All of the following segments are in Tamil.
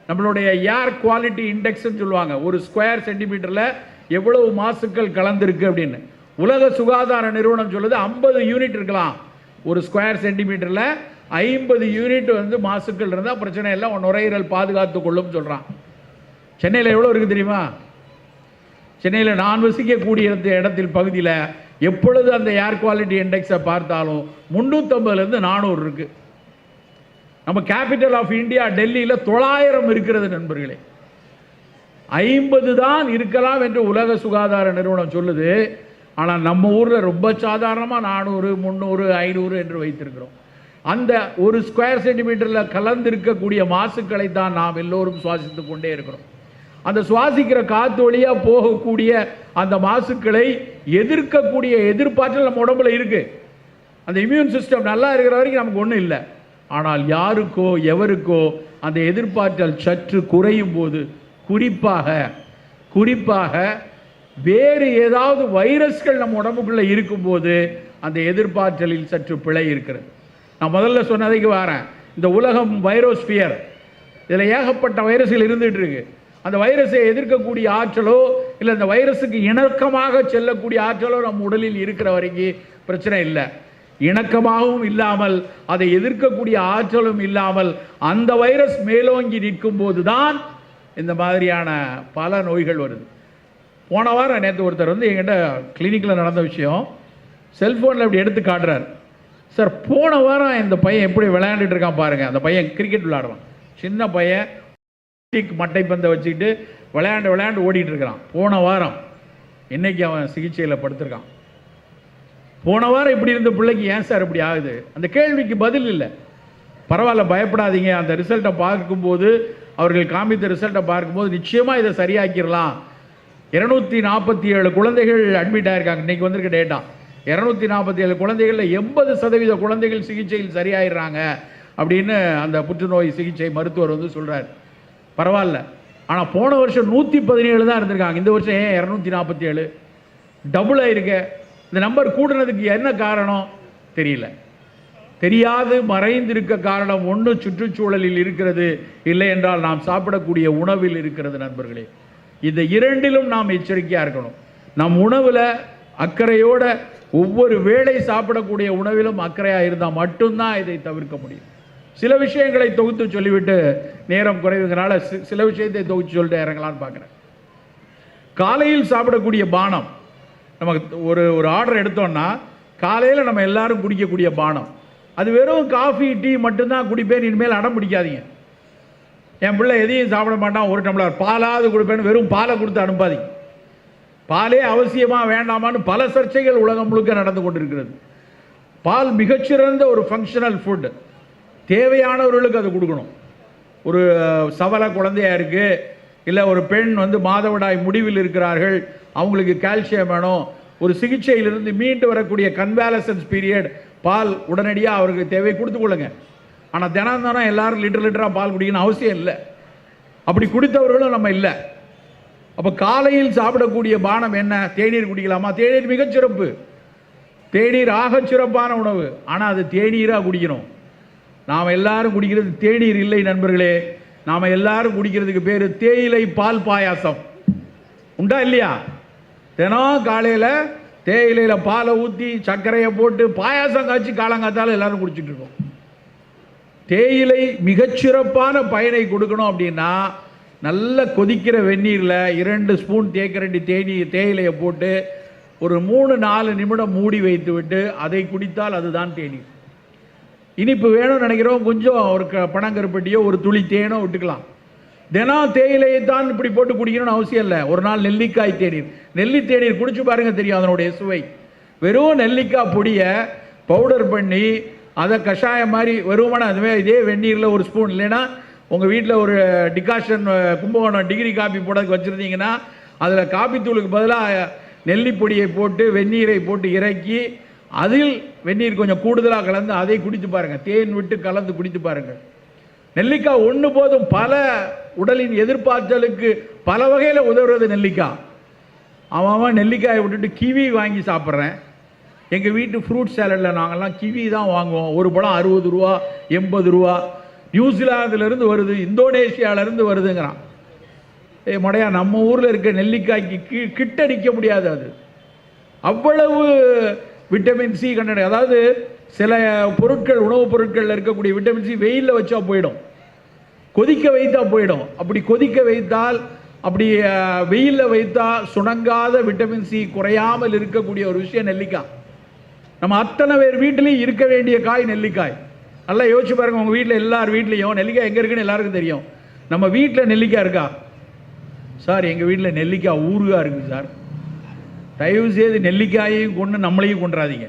நம்மளுடைய ஏர் குவாலிட்டி இண்டெக்ஸ்ன்னு சொல்லுவாங்க, ஒரு ஸ்கொயர் சென்டிமீட்டரில் எவ்வளவு மாசுக்கள் கலந்துருக்கு அப்படின்னு. உலக சுகாதார நிறுவனம் சொல்லுது 50 யூனிட் இருக்கலாம் ஒரு ஸ்கொயர் சென்டிமீட்டரில். 50 யூனிட் வந்து மாசுக்கள் இருந்தால் பிரச்சனை இல்லை, நுரையீரல் பாதுகாத்து கொள்ளும் சொல்கிறான். சென்னையில் எவ்வளோ இருக்குது தெரியுமா? சென்னையில் நான் வசிக்கக்கூடிய இடத்தில் பகுதியில் எப்பொழுது அந்த ஏர் குவாலிட்டி இண்டெக்ஸை பார்த்தாலும் 350லேருந்து 400 இருக்குது. நம்ம கேபிட்டல் ஆஃப் இந்தியா டெல்லியில் 900 இருக்கிறது நண்பர்களே. 50 தான் இருக்கலாம் என்று உலக சுகாதார நிறுவனம் சொல்லுது. ஆனால் நம்ம ஊரில் ரொம்ப சாதாரணமாக 400, 300, 500 என்று வைத்திருக்கிறோம். அந்த ஒரு ஸ்கொயர் சென்டிமீட்டரில் கலந்திருக்கக்கூடிய மாசுக்களை தான் நாம் எல்லோரும் சுவாசித்து கொண்டே இருக்கிறோம். அந்த சுவாசிக்கிற காற்று வழியாக போகக்கூடிய அந்த மாசுக்களை எதிர்க்கக்கூடிய எதிர்ப்பாற்றல் நம்ம உடம்புல இருக்கு. அந்த இம்யூன் சிஸ்டம் நல்லா இருக்கிற வரைக்கும் நமக்கு ஒன்றும் இல்லை. ஆனால் யாருக்கோ எவருக்கோ அந்த எதிர்ப்பாற்றல் சற்று குறையும் போது, குறிப்பாக வேறு ஏதாவது வைரஸ்கள் நம்ம உடம்புக்குள்ளே இருக்கும்போது அந்த எதிர்ப்பாற்றலில் சற்று பிழை இருக்கிறது. நான் முதல்ல சொன்னதைக்கு வரேன். இந்த உலகம் வைரோஸ்பியர், இதில் ஏகப்பட்ட வைரஸ்கள் இருந்துகிட்டு இருக்கு. அந்த வைரஸை எதிர்க்கக்கூடிய ஆற்றலோ இல்லை அந்த வைரஸுக்கு இணக்கமாக செல்லக்கூடிய ஆற்றலோ நம்ம உடலில் இருக்கிற வரைக்கும் பிரச்சனை இல்லை. இணக்கமாகவும் இல்லாமல் அதை எதிர்க்கக்கூடிய ஆற்றலும் இல்லாமல் அந்த வைரஸ் மேலோங்கி நிற்கும் போது தான் இந்த மாதிரியான பல நோய்கள் வருது. போன வாரம் நேற்று ஒருத்தர் வந்து எங்கிட்ட கிளினிக்கில் நடந்த விஷயம் செல்ஃபோனில் இப்படி எடுத்து காட்டுறார். சார், போன வாரம் இந்த பையன் எப்படி விளையாண்டுட்டு இருக்கான் பாருங்கள். அந்த பையன் கிரிக்கெட் விளையாடுவான், சின்ன பையன், மட்டை பந்தை வச்சுக்கிட்டு விளையாண்டு ஓடிட்டு இருக்கிறான். போன வாரம் இன்னைக்கு அவன் சிகிச்சையில் படுத்திருக்கான். போன வாரம் இப்படி இருந்த பிள்ளைக்கு ஏன் சார் இப்படி ஆகுது? அந்த கேள்விக்கு பதில் இல்லை. பரவாயில்ல, பயப்படாதீங்க. அந்த ரிசல்ட்டை பார்க்கும்போது, அவர்கள் காமித்த ரிசல்ட்டை பார்க்கும்போது நிச்சயமாக இதை சரியாக்கிடலாம். 247 குழந்தைகள் அட்மிட் ஆகிருக்காங்க. இன்றைக்கி வந்திருக்க டேட்டா 247 குழந்தைகளில் 80% குழந்தைகள் சிகிச்சையில் சரியாயிடுறாங்க அப்படின்னு அந்த புற்றுநோய் சிகிச்சை மருத்துவர் வந்து சொல்கிறார். பரவாயில்ல. ஆனால் போன வருஷம் 117 தான் இருந்திருக்காங்க. இந்த வருஷம் ஏன் 247? டபுள் ஆகிருக்க. இந்த நம்பர் கூடுனதுக்கு என்ன காரணம் தெரியல. தெரியாது மறைந்திருக்க காரணம் ஒன்று சுற்றுச்சூழலில் இருக்கிறது, இல்லை என்றால் நாம் சாப்பிடக்கூடிய உணவில் இருக்கிறது. நண்பர்களே, இந்த இரண்டிலும் நாம் எச்சரிக்கையாக இருக்கணும். நம் உணவில் அக்கறையோட ஒவ்வொரு வேளை சாப்பிடக்கூடிய உணவிலும் அக்கறையாக இருந்தால் மட்டும்தான் இதை தவிர்க்க முடியும். சில விஷயங்களை தொகுத்து சொல்லிவிட்டு, நேரம் குறைவுங்கிறனால சில விஷயத்தை தொகுத்து சொல்லிட்டு இறங்கலான்னு பார்க்குறேன். காலையில் சாப்பிடக்கூடிய பானம், நமக்கு ஒரு ஆர்டர் எடுத்தோம்னா காலையில் நம்ம எல்லாரும் குடிக்கக்கூடிய பானம், அது வெறும் காஃபி டீ மட்டும்தான் குடிப்பேன் இனிமேல் அடம் பிடிக்காதீங்க. என் பிள்ளை எதையும் சாப்பிட மாட்டான், ஒரு டம்ளர் பாலாவது கொடுப்பேன்னு வெறும் பாலை கொடுத்து அனுப்பாதீங்க. பாலே அவசியமாக வேண்டாமான்னு பல சர்ச்சைகள் உலகம் முழுக்க நடந்து கொண்டிருக்கிறது. பால் மிகச்சிறந்த ஒரு ஃபங்க்ஷனல் ஃபுட். தேவையானவர்களுக்கு அது கொடுக்கணும். ஒரு சவல குழந்தையா இருக்குது, இல்லை ஒரு பெண் வந்து மாதவிடாய் முடிவில் இருக்கிறார்கள், அவங்களுக்கு கால்சியம் வேணும், ஒரு சிகிச்சையிலிருந்து மீண்டு வரக்கூடிய கன்வாலசன்ஸ் பீரியட், பால் உடனடியாக அவருக்கு தேவை கொடுத்து கொள்ளுங்க. ஆனால் தினம் எல்லாரும் லிட்டராக பால் குடிக்கணும் அவசியம் இல்லை. அப்படி குடித்தவர்களும் நம்ம இல்லை. அப்போ காலையில் சாப்பிடக்கூடிய பானம் என்ன? தேநீர் குடிக்கலாமா? தேநீர் மிகச்சிறப்பு. தேநீர் ஆகச்சிறப்பான உணவு. ஆனால் அது தேநீராக குடிக்கணும். நாம் எல்லாரும் குடிக்கிறது தேநீர் இல்லை நண்பர்களே. நாம் எல்லாரும் குடிக்கிறதுக்கு பேர் தேயிலை பால் பாயாசம். உண்டா இல்லையா? தினம் காலையில் தேயிலையில் பாலை ஊற்றி சர்க்கரையை போட்டு பாயாசம் காய்ச்சி காலங்காத்தாலும் எல்லாரும் குடிச்சிட்டு இருக்கோம். தேயிலை மிகச்சிறப்பான பயனை கொடுக்கணும் அப்படின்னா, நல்ல கொதிக்கிற வெந்நீரில் 2 ஸ்பூன் தேக்கரண்டி தேயிலையை போட்டு ஒரு 3-4 நிமிடம் மூடி வைத்து விட்டு அதை குடித்தால் அதுதான் தேநீர். இனிப்பு வேணும்னு நினைக்கிறோம், கொஞ்சம் ஒரு பனங்கருப்பட்டியோ ஒரு துளி தேனோ விட்டுக்கலாம். தினம் தேயிலையை தான் இப்படி போட்டு குடிக்கணும்னு அவசியம் இல்லை. ஒரு நாள் நெல்லிக்காய் தேநீர், நெல்லி தேநீர் குடிச்சு பாருங்க, தெரியும் அதனுடைய சுவை. வெறும் நெல்லிக்காய் பொடியை பவுடர் பண்ணி அதை கஷாயம் மாதிரி வெறுமனை அதுவே இதே வெந்நீரில் ஒரு ஸ்பூன், இல்லைன்னா உங்கள் வீட்டில் ஒரு டிகாஷன் கும்பகோணம் டிகிரி காப்பி போடக்கு வச்சுருந்தீங்கன்னா அதில் காப்பி தூளுக்கு பதிலாக நெல்லிப்பொடியை போட்டு வெந்நீரை போட்டு இறக்கி அதில் வெந்நீர் கொஞ்சம் கூடுதலாக கலந்து அதை குடித்து பாருங்கள். தேன் விட்டு கலந்து குடித்து பாருங்கள். நெல்லிக்காய் ஒன்று போதும். பல உடலின் எதிர்பார்த்தலுக்கு பல வகையில் உதவுறது நெல்லிக்காய். அவன் நெல்லிக்காயை விட்டுட்டு கிவி வாங்கி சாப்பிட்றேன். எங்கள் வீட்டு ஃப்ரூட் சேலடில் நாங்கள்லாம் கிவி தான் வாங்குவோம். ஒரு பழம் 60 ரூபா 80 ரூபா. நியூசிலாந்துலேருந்து வருது, இந்தோனேஷியாவிலேருந்து வருதுங்கிறான். மடையா, நம்ம ஊரில் இருக்க நெல்லிக்காய்க்கு கிட்டடிக்க முடியாது. அது அவ்வளவு விட்டமின் சி கண்டன. அதாவது சில பொருட்கள், உணவுப் பொருட்களில் இருக்கக்கூடிய விட்டமின் சி வெயிலில் வச்சா போயிடும், கொதிக்க வைத்தா போயிடும். அப்படி கொதிக்க வைத்தால், அப்படி வெயிலில் வைத்தா சுணங்காத விட்டமின் சி குறையாமல் இருக்கக்கூடிய ஒரு விஷயம் நெல்லிக்காய். நம்ம அத்தனை பேர் வீட்டிலையும் இருக்க வேண்டிய காய் நெல்லிக்காய். நல்லா யோசிச்சு பாருங்க, உங்கள் வீட்டில் எல்லார் வீட்லேயும் நெல்லிக்காய் எங்கே இருக்குன்னு எல்லாருக்கும் தெரியும். நம்ம வீட்டில் நெல்லிக்காய் இருக்கா? சார் எங்கள் வீட்டில் நெல்லிக்காய் ஊறுகாய் இருக்குது சார். தயவு செய்து நெல்லிக்காயையும் கொண்டு நம்மளையும் கொண்டுறாதீங்க.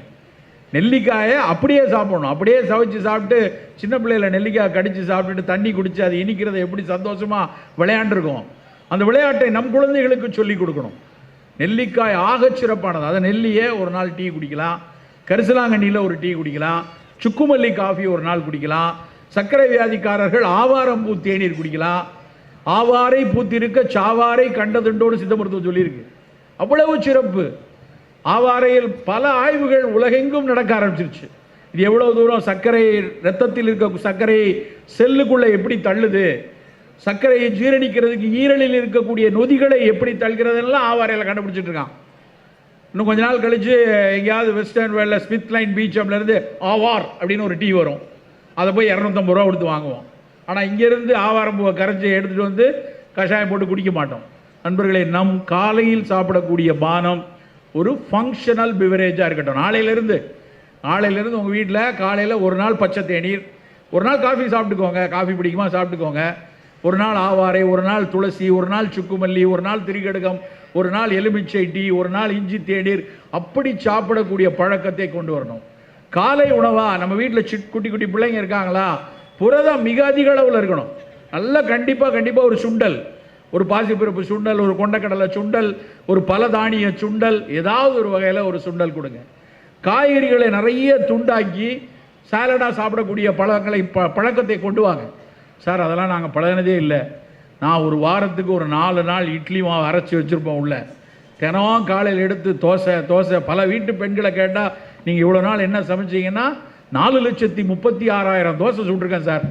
நெல்லிக்காயை அப்படியே சாப்பிடணும். அப்படியே சவைச்சு சாப்பிட்டு, சின்ன பிள்ளைகளை நெல்லிக்காய் கடித்து சாப்பிட்டுட்டு தண்ணி குடித்து அது இனிக்கிறத எப்படி சந்தோஷமாக விளையாண்டுருக்கோம். அந்த விளையாட்டை நம் குழந்தைகளுக்கு சொல்லிக் கொடுக்கணும். நெல்லிக்காய் ஆகச் சிறப்பானது. அதை நெல்லியே ஒரு நாள் டீ குடிக்கலாம், கரிசலாங்கண்ணியில் ஒரு டீ குடிக்கலாம், சுக்குமல்லி காஃபி ஒரு நாள் குடிக்கலாம். சர்க்கரை வியாதிக்காரர்கள் ஆவாரம்பூ தேநீர் குடிக்கலாம். ஆவாரை பூத்திருக்க சாவாரை கண்டதுண்டோடு சித்த மருத்துவம் சொல்லியிருக்கு. அவ்வளவு சிறப்பு. ஆவாரையில் பல ஆய்வுகள் உலகெங்கும் நடக்க ஆரம்பிச்சிருச்சு. இது எவ்வளவு தூரம் சர்க்கரை, ரத்தத்தில் இருக்க சர்க்கரை செல்லுக்குள்ளே எப்படி தள்ளுது, சர்க்கரையை ஜீரணிக்கிறதுக்கு ஈரலில் இருக்கக்கூடிய நொதிகளை எப்படி தள்ளுகிறதுலாம் ஆவாரையில் கண்டுபிடிச்சிட்டு இருக்கான். இன்னும் கொஞ்ச நாள் கழிச்சு எங்கேயாவது வெஸ்டர்ன் வேர்ல்டில் ஸ்மித் லைன் பீச் அப்படிலேருந்து ஆவார் அப்படின்னு ஒரு டீ வரும். அதை போய் 250 ரூபா கொடுத்து வாங்குவோம். ஆனால் இங்கேருந்து ஆவாரம்பூவை கரைச்சி எடுத்துகிட்டு வந்து கஷாயம் போட்டு குடிக்க மாட்டோம். நண்பர்களே, நம் காலையில் சாப்பிடக்கூடிய பானம் ஒரு ஃபங்க்ஷனல் பிவரேஜாக இருக்கட்டும். நாளையிலேருந்து உங்கள் வீட்டில் காலையில் ஒரு நாள் பச்சை தேநீர், ஒரு நாள் காஃபி சாப்பிட்டுக்கோங்க, காஃபி பிடிக்குமா சாப்பிட்டுக்கோங்க. ஒரு நாள் ஆவாரை, ஒரு நாள் துளசி, ஒரு நாள் சுக்குமல்லி, ஒரு நாள் திரிகடுகம், ஒரு நாள் எலுமிச்சை டீ, ஒரு நாள் இஞ்சி தேநீர், அப்படி சாப்பிடக்கூடிய பழக்கத்தை கொண்டு வரணும். காலை உணவா நம்ம வீட்டில் குட்டி குட்டி பிள்ளைங்க இருக்காங்களா, புரதம் மிக அதிக அளவில் இருக்கணும். நல்லா கண்டிப்பாக ஒரு சுண்டல், ஒரு பாசிப்பருப்பு சுண்டல், ஒரு கொண்டக்கடலை சுண்டல், ஒரு பல தானிய சுண்டல், ஏதாவது ஒரு வகையில் ஒரு சுண்டல் கொடுங்க. காய்கறிகளை நிறைய துண்டாக்கி சாலடாக சாப்பிடக்கூடிய பழக்கத்தை கொண்டு வாங்க. சார் அதெல்லாம் நாங்கள் பழகினதே இல்லை. நான் ஒரு வாரத்துக்கு ஒரு 4 நாள் இட்லி மாவு அரைச்சி வச்சுருப்போம் உள்ள. தினம் காலையில் எடுத்து தோசை. பல வீட்டு பெண்களை கேட்டால் நீங்கள் இவ்வளோ நாள் என்ன சமைச்சிங்கன்னா 4,36,000 தோசை சுட்டிருக்கேன் சார்.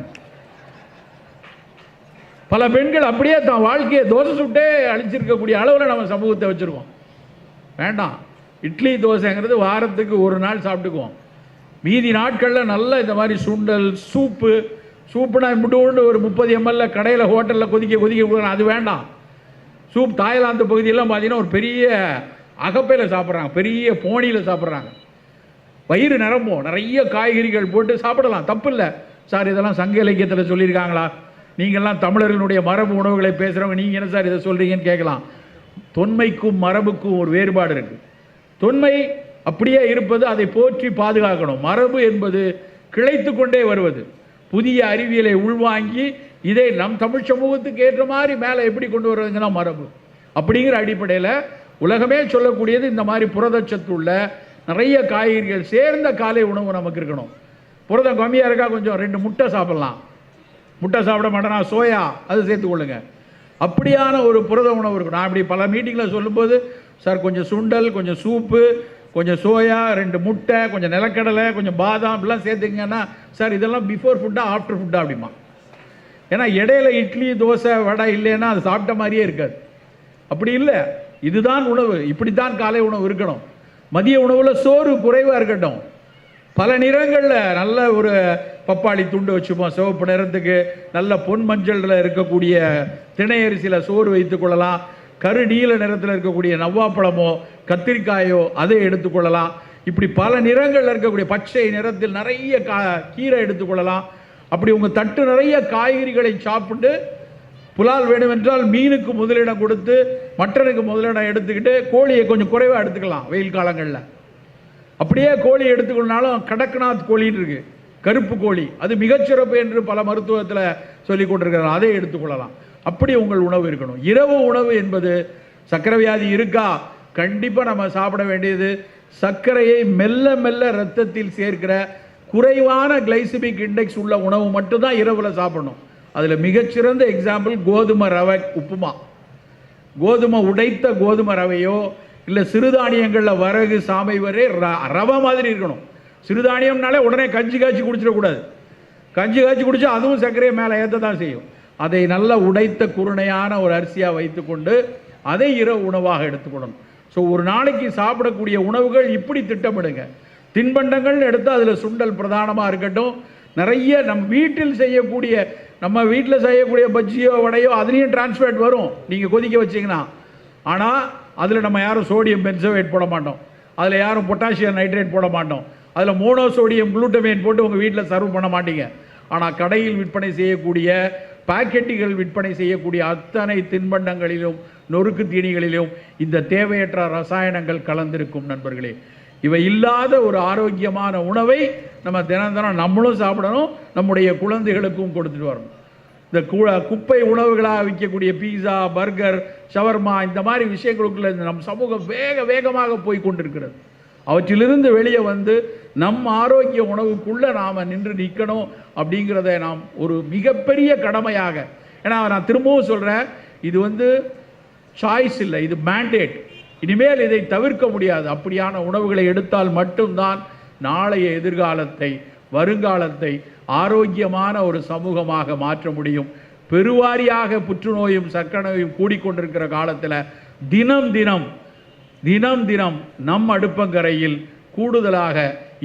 பல பெண்கள் அப்படியே தான் வாழ்க்கையை தோசை சுட்டே அழிச்சிருக்கக்கூடிய அளவில் நம்ம சமூகத்தை வச்சுருக்கோம். வேண்டாம், இட்லி தோசைங்கிறது வாரத்துக்கு ஒரு நாள் சாப்பிட்டுக்குவோம். மீதி நாட்களில் நல்லா இந்த மாதிரி சுண்டல், சூப்புனா இப்படி ஒரு 30 ml கடையில் ஹோட்டலில் கொதிக்க கொடுக்கலாம். அது வேண்டாம். சூப் தாய்லாந்து பகுதியெல்லாம் பார்த்தீங்கன்னா ஒரு பெரிய அகப்பையில் சாப்பிட்றாங்க, பெரிய போனியில் சாப்பிட்றாங்க. வயிறு நிரம்பும், நிறைய காய்கறிகள் போட்டு சாப்பிடலாம், தப்பு இல்லை. சார் இதெல்லாம் சங்க இலக்கியத்தில் சொல்லியிருக்காங்களா? நீங்கள்லாம் தமிழர்களுடைய மரபு உணவுகளை பேசுகிறவங்க, நீங்கள் என்ன சார் இதை சொல்கிறீங்கன்னு கேட்கலாம். தொன்மைக்கும் மரபுக்கும் ஒரு வேறுபாடு இருக்குது. தொன்மை அப்படியே இருப்பது, அதை போற்றி பாதுகாக்கணும். மரபு என்பது கிளைத்து கொண்டே வருவது. புதிய அறிவியலை உள்வாங்கி இதை நம் தமிழ் சமூகத்துக்கு ஏற்ற மாதிரி மேலே எப்படி கொண்டு வருவதுங்கன்னா மரபு. அப்படிங்கிற அடிப்படையில் உலகமே சொல்லக்கூடியது இந்த மாதிரி புரதச்சத்து உள்ள நிறைய காய்கறிகள் சேர்ந்த காலை உணவு நமக்கு இருக்கணும். புரதம் கம்மியாக இருக்கா, கொஞ்சம் 2 முட்டை சாப்பிட்லாம். முட்டை சாப்பிட மாட்டேனா, சோயா அது சேர்த்துக்கொள்ளுங்க. அப்படியான ஒரு புரத உணவு இருக்கணும். நான் அப்படி பல மீட்டிங்கில் சொல்லும்போது, சார் கொஞ்சம் சுண்டல், கொஞ்சம் சூப்பு, கொஞ்சம் சோயா, 2 முட்டை, கொஞ்சம் நிலக்கடலை, கொஞ்சம் பாதாம் இப்படிலாம் சேர்த்துங்கன்னா, சார் இதெல்லாம் பிஃபோர் ஃபுட்டா ஆஃப்டர் ஃபுட்டா அப்படிமா? ஏன்னா இடையில இட்லி தோசை வடை இல்லைன்னா அது சாப்பிட்ட மாதிரியே இருக்காது. அப்படி இல்லை, இதுதான் உணவு, இப்படித்தான் காலை உணவு இருக்கணும். மதிய உணவில் சோறு குறைவாக இருக்கட்டும். பல நிறங்களில் நல்ல ஒரு பப்பாளி துண்டு வச்சுப்போம், சிவப்பு நிறத்துக்கு நல்ல பொன் மஞ்சளில் இருக்கக்கூடிய திணை அரிசியில் சோறு வைத்துக் கொள்ளலாம். கரு நீல நிறத்தில் இருக்கக்கூடிய நவ்வாப்பழமோ கத்திரிக்காயோ அதை எடுத்துக்கொள்ளலாம். இப்படி பல நிறங்களில் இருக்கக்கூடிய பச்சை நிறத்தில் நிறைய கீரை எடுத்துக்கொள்ளலாம். அப்படி உங்கள் தட்டு நிறைய காய்கறிகளை சாப்பிட்டு, புலால் வேணுமென்றால் மீனுக்கு முதலிடம் கொடுத்து மட்டனுக்கு முதலிடம் எடுத்துக்கிட்டு கோழியை கொஞ்சம் குறைவாக எடுத்துக்கலாம் வெயில் காலங்களில். அப்படியே கோழி எடுத்துக்கொள்ளாலும் கடக்நாத் கோழின்னு இருக்குது, கருப்பு கோழி, அது மிகச்சிறப்பு என்று பல மருத்துவத்தில் சொல்லி கொண்டிருக்கிறார், அதை எடுத்துக்கொள்ளலாம். அப்படி உங்கள் உணவு இருக்கணும். இரவு உணவு என்பது, சர்க்கரை வியாதி இருக்கா, கண்டிப்பாக நம்ம சாப்பிட வேண்டியது சர்க்கரையை மெல்ல மெல்ல ரத்தத்தில் சேர்க்கிற குறைவான கிளைசிமிக் இண்டெக்ஸ் உள்ள உணவு மட்டும்தான் இரவில் சாப்பிடணும். அதில் மிகச்சிறந்த எக்ஸாம்பிள் கோதுமை ரவை உப்புமா. கோதுமை உடைத்த கோதுமை ரவையோ இல்லை சிறுதானியங்களில் வரகு சாமை வரை ரவை மாதிரி இருக்கணும். சிறுதானியம்னாலே உடனே கஞ்சி காய்ச்சி குடிச்சிடக்கூடாது. கஞ்சி காய்ச்சி குடித்தா அதுவும் சர்க்கரையை மேலே ஏற்ற தான் செய்யும். அதை நல்லா உடைத்த குருணையான ஒரு அரிசியாக வைத்துக்கொண்டு அதை இரவு உணவாக எடுத்துக்கொள்ளணும். ஸோ ஒரு நாளைக்கு சாப்பிடக்கூடிய உணவுகள் இப்படி திட்டமிடுங்க. தின்பண்டங்கள் எடுத்து அதில் சுண்டல் பிரதானமாக இருக்கட்டும். நிறைய நம்ம வீட்டில் செய்யக்கூடிய பஜ்ஜியோ வடையோ அதுலேயும் டிரான்ஸ்ஃபேட் வரும் நீங்கள் கொதிக்க வச்சிங்கன்னா. ஆனால் அதில் நம்ம யாரும் சோடியம் பென்சோவேட் போட மாட்டோம், அதில் யாரும் பொட்டாசியம் நைட்ரேட் போட மாட்டோம், அதில் மோனோசோடியம் குளூட்டமேட் போட்டு உங்கள் வீட்டில் சர்வ் பண்ண மாட்டீங்க. ஆனால் கடையில் விற்பனை செய்யக்கூடிய பாக்கெட்டுகள் விற்பனை செய்யக்கூடிய அத்தனை தின்பண்டங்களிலும் நொறுக்கு தீனிகளிலும் இந்த தேவையற்ற ரசாயனங்கள் கலந்திருக்கும் நண்பர்களே. இவை இல்லாத ஒரு ஆரோக்கியமான உணவை நம்ம தினம் நம்மளும் சாப்பிடணும், நம்முடைய குழந்தைகளுக்கும் கொடுத்துட்டு வரணும். இந்த குப்பை உணவுகளாக விற்கக்கூடிய பீஸா, பர்கர், ஷவர்மா இந்த மாதிரி விஷயங்களுக்குள்ள நம் சமூகம் வேகமாக போய் கொண்டிருக்கிறது. அவற்றிலிருந்து வெளியே வந்து நம் ஆரோக்கிய உணவுக்குள்ளே நாம் நின்று நிற்கணும் அப்படிங்கிறத நாம் ஒரு மிகப்பெரிய கடமையாக, ஏன்னா நான் திரும்பவும் சொல்கிறேன், இது சாய்ஸ் இல்லை, இது மேண்டேட். இனிமேல் இதை தவிர்க்க முடியாது. அப்படியான உணவுகளை எடுத்தால் மட்டும்தான் நாளைய எதிர்காலத்தை, வருங்காலத்தை ஆரோக்கியமான ஒரு சமூகமாக மாற்ற முடியும். பெருவாரியாக புற்றுநோயும் சர்க்கரையும் கூடிக்கொண்டிருக்கிற காலத்தில் தினம் தினம் நம் அடுப்பங்கரையில் கூடுதலாக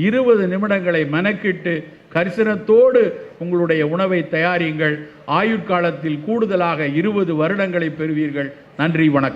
20 நிமிடங்களை மெனக்கிட்டு கரிசனத்தோடு உங்களுடைய உணவை தயாரியுங்கள். ஆயுட்காலத்தில் கூடுதலாக 20 வருடங்களை பெறுவீர்கள். நன்றி, வணக்கம்.